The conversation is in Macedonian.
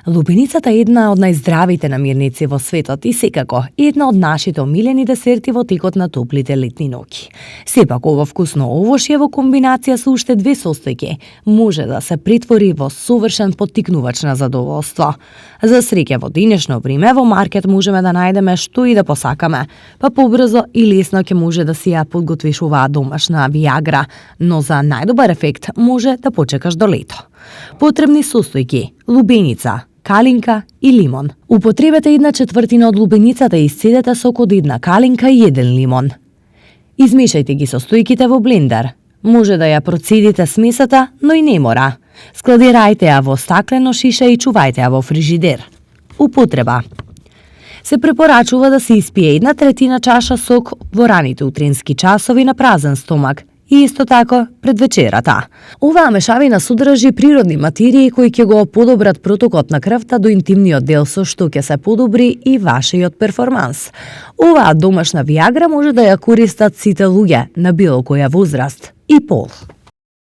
Лубеницата е една од најздравите намирници во светот и секако една од нашите омилени десерти во текот на топлите летни ноќи. Сепак ова вкусно овошје во комбинација со уште две состојки може да се претвори во совршен поттикнувач на задоволство. За среќа во денешно време во маркет можеме да најдеме што и да посакаме, па побрзо и лесно ќе може да си ја подготвиш оваа домашна виагра, но за најдобар ефект може да почекаш до лето. Потребни состојки: лубеница, калинка и лимон. Употребете 1/4 од лубеницата и исцедете сок од 1 калинка и 1 лимон. Измешајте ги состојките во блендер. Може да ја процедите смесата, но и не мора. Складирајте ја во стаклено шише и чувајте ја во фрижидер. Употреба: се препорачува да се испие 1/3 чаша сок во раните утрински часови на празен стомак и исто така пред вечерата. Оваа мешавина содржи природни материи кои ќе го подобрат протокот на крвта до интимниот дел, со што ќе се подобри и вашиот перформанс. Оваа домашна виагра може да ја користат сите луѓе на било која возраст и пол.